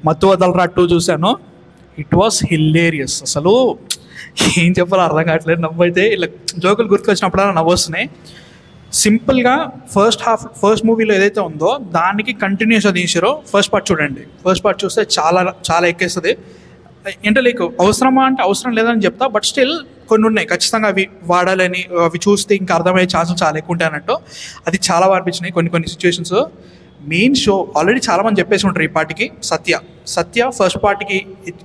మత్తు వదలరా 2 చూశాను. It was hilarious. అసలు ఏం చెప్పాలో అర్థం కావట్లేదు. నవ్వైతే ఇలా జోకులు గుర్తుకొచ్చినప్పుడైనా నవ్వు వస్తున్నాయి. సింపుల్గా ఫస్ట్ మూవీలో ఏదైతే ఉందో దానికి కంటిన్యూస్గా తీసారో ఫస్ట్ పార్ట్ చూడండి. ఫస్ట్ పార్ట్ చూస్తే చాలా చాలా ఎక్కేస్తుంది. అంటే లైక్ అవసరమా అంటే అవసరం లేదని చెప్తా, బట్ స్టిల్ కొన్ని ఉన్నాయి ఖచ్చితంగా అవి వాడాలని, అవి చూస్తే ఇంకా అర్థమయ్యే ఛాన్సెస్ చాలా ఎక్కువ ఉంటాయి అన్నట్టు. అది చాలా అనిపించినాయి కొన్ని సిచ్యువేషన్స్. మెయిన్ షో ఆల్రెడీ చాలామంది చెప్పేసి ఉంటారు ఈ పార్టీకి. సత్య ఫస్ట్ పార్టీకి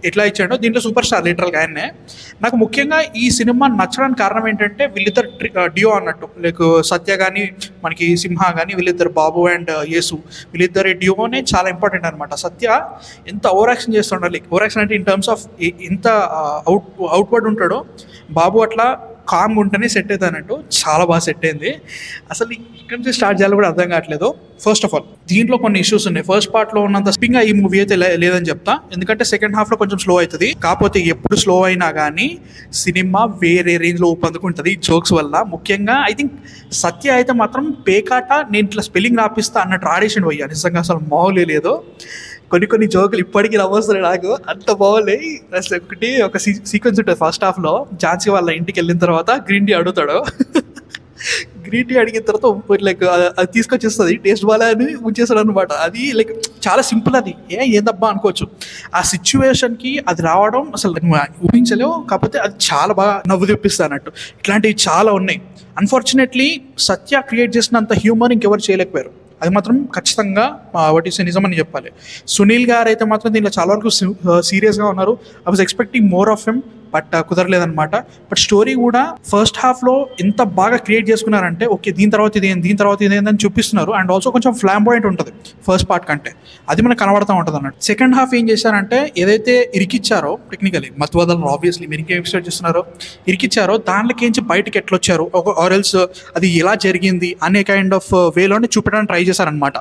ఎట్లా ఇచ్చాడో దీంట్లో సూపర్ స్టార్ లిటరల్గా ఆయన్నే. నాకు ముఖ్యంగా ఈ సినిమా నచ్చడానికి కారణం ఏంటంటే వీళ్ళిద్దరు డియో అన్నట్టు. లైక్ సత్య కానీ మనకి సింహ కానీ వీళ్ళిద్దరు బాబు అండ్ యేసు వీళ్ళిద్దరు డియోనే చాలా ఇంపార్టెంట్ అనమాట. సత్య ఎంత ఓవర్ యాక్షన్ చేస్తుంటాడు, లైక్ ఓవర్ యాక్షన్ అంటే ఇన్ టర్మ్స్ ఆఫ్ ఎంత అవుట్వర్డ్ ఉంటాడో, బాబు అట్లా కామ్గా ఉంటేనే సెట్ అవుతుంది అన్నట్టు. చాలా బాగా సెట్ అయింది. అసలు ఇక్కడ నుంచి స్టార్ట్ చేయాలి కూడా అర్థం కావట్లేదు. ఫస్ట్ ఆఫ్ ఆల్ దీంట్లో కొన్ని ఇష్యూస్ ఉన్నాయి. ఫస్ట్ పార్ట్లో ఉన్నంత స్పింగ్గా ఈ మూవీ అయితే లేదని చెప్తా, ఎందుకంటే సెకండ్ హాఫ్లో కొంచెం స్లో అవుతుంది. కాకపోతే ఎప్పుడు స్లో అయినా కానీ సినిమా వేరే రేంజ్లో ఊపందుకుంటుంది జోక్స్ వల్ల. ముఖ్యంగా ఐ థింక్ సత్య అయితే మాత్రం పేకాట నేను ఇట్లా స్పెల్లింగ్ రాపిస్తా అన్నట్టు ఆడేషన్ పోయా. నిజంగా అసలు మామూలు లేదు. కొన్ని జోకులు ఇప్పటికీ నవ్వొస్తున్నాయి నాకు, అంత బాగున్నాయి. అసలు ఒక సీక్వెన్స్ ఉంటుంది ఫస్ట్ హాఫ్లో. ఝాన్సీ వాళ్ళ ఇంటికి వెళ్ళిన తర్వాత గ్రీన్ టీ అడుగుతాడు. గ్రీన్ టీ అడిగిన తర్వాత లైక్ అది తీసుకొచ్చేస్తుంది, టేస్ట్ బాగా అని ఉంచేస్తాడు అనమాట. అది లైక్ చాలా సింపుల్, అది ఏందబ్బా అనుకోవచ్చు. ఆ సిచ్యువేషన్కి అది రావడం అసలు ఊహించలేవు. కాకపోతే అది చాలా బాగా నవ్వు తెప్పిస్తా అన్నట్టు. ఇట్లాంటివి చాలా ఉన్నాయి. అన్ఫార్చునేట్లీ సత్య క్రియేట్ చేసినంత హ్యూమర్ ఇంకెవరు చేయలేకపోయారు. అది మాత్రం ఖచ్చితంగా వాటి నిజమని చెప్పాలి. సునీల్ గారు అయితే మాత్రం దీంట్లో చాలా వరకు సీరియస్గా ఉన్నారు. I was expecting more of him, but కుదరలేదనమాట. బట్ స్టోరీ కూడా ఫస్ట్ హాఫ్లో ఎంత బాగా క్రియేట్ చేసుకున్నారంటే ఓకే దీని తర్వాత ఇదేందని చూపిస్తున్నారు. అండ్ ఆల్సో కొంచెం ఫ్లాంబాయింట్ ఉంటుంది ఫస్ట్ పార్ట్ కంటే, అది మనకు కనబడుతూ ఉంటుంది అన్నట్టు. సెకండ్ హాఫ్ ఏం చేశారంటే ఏదైతే ఇరికిచ్చారో టెక్నికలీ మత్తు వదలను ఆబ్వియస్లీ మీరు ఇంకేం ఎక్స్పెక్ట్ చేస్తున్నారో, ఇరికిచ్చారో దాంట్లోకించి బయటకి ఎట్లా వచ్చారు ఆర్ ఎల్స్ అది ఎలా జరిగింది అనే కైండ్ ఆఫ్ వేలోనే చూపెట్టడానికి ట్రై చేశారనమాట.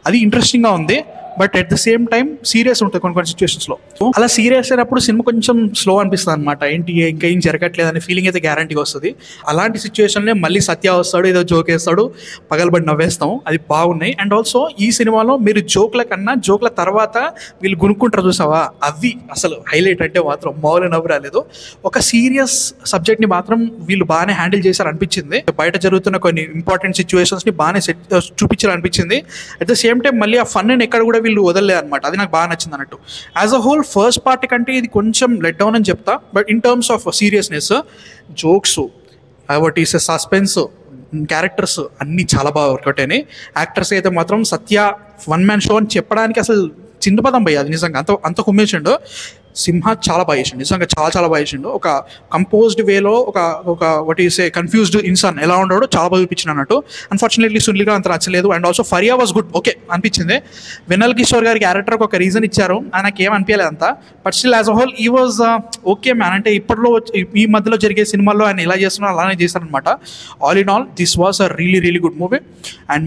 అది ఇంట్రెస్టింగ్గా ఉంది. But at the same time serious ఉంటుంది కొన్ని సిచ్యువేషన్స్లో. అలా సీరియస్ అయినప్పుడు సినిమా కొంచెం స్లో అనిపిస్తుంది అనమాట. ఏంటి ఇంకా ఏం జరగట్లేదు అనే ఫీలింగ్ అయితే గ్యారంటీగా వస్తుంది. అలాంటి సిచ్యువేషన్లో మళ్ళీ సత్య వస్తాడు, ఏదో జోక్ వేస్తాడు, పగలబడి నవ్వేస్తాం. అది బాగున్నాయి. అండ్ ఆల్సో ఈ సినిమాలో మీరు జోక్ల కన్నా జోక్ల తర్వాత వీళ్ళు గునుక్కుంటారు చూసావా, అవి అసలు హైలైట్. అంటే మాత్రం మామూలు నవ్వు రాలేదు. ఒక సీరియస్ సబ్జెక్ట్ని మాత్రం వీళ్ళు బాగానే హ్యాండిల్ చేశారు అనిపించింది. బయట జరుగుతున్న కొన్ని ఇంపార్టెంట్ సిచ్యువేషన్స్ని బాగానే చూపించారు అనిపించింది. అట్ ద సేమ్ టైం మళ్ళీ ఆ ఫన్ ఎక్కడ కూడా వీళ్ళు వదలలేదు అనమాట. అది నాకు బాగా నచ్చింది అన్నట్టు. As a whole first part కంటే ఇది కొంచెం లెట్ డౌన్ అని చెప్తా. But in terms of seriousness, jokes, what is suspense, characters అన్నీ చాలా బాగా వర్కౌట్ అయినాయి. యాక్టర్స్ అయితే మాత్రం సత్య వన్ మ్యాన్ షో అని చెప్పడానికి అసలు చిన్న పదం పోయి, అది నిజంగా అంత కుమ్మేసిండు. సింహ చాలా బాగా చేసిండు, నిజంగా చాలా బాగా చేసిండు. ఒక కంపోజ్డ్ వేలో ఒక what is a confused Insaan ఎలా ఉండడో చాలా బాగా చూపించిన అన్నట్టు. అన్ఫార్చునేట్లీ సునీల్ గారు అంత నచ్చలేదు. And also Faria was good, okay అనిపించింది. వెన్నెల కిషోర్ గారి క్యారెక్టర్కి ఒక రీజన్ ఇచ్చారు, నాకు ఏం అనిపించలేదు అంతా. But still as a whole ఈ వాజ్ ఓకే మ్యాన్. అంటే ఇప్పట్లో ఈ మధ్యలో జరిగే సినిమాల్లో ఆయన ఎలా చేస్తున్నా అలానే చేస్తారనమాట. All in all this was a really good movie. And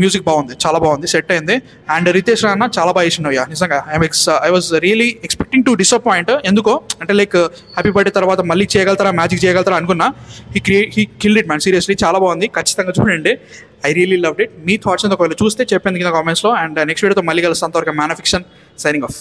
music బాగుంది, చాలా బాగుంది, సెట్ అయింది. అండ్ రితేష్ రానా చాలా బాగా చేసిండు. నిజంగా I was really expecting to disappoint. ఎందుకో అంటే లైక్ హ్యాపీ బర్త్డే తర్వాత మళ్ళీ చేయగలుగుతారా, మ్యాజిక్ చేయగలుగుతారా అనుకున్నా. He killed it man, seriously చాలా బాగుంది. ఖచ్చితంగా చూడండి. I really loved it. Me thoughts ఒకవేళ చూస్తే చెప్పండి కింద కామెంట్స్లో. అండ్ నెక్స్ట్ వీడియోతో మళ్ళీ కలుస్తాను. అంతవరకు man of fiction signing off.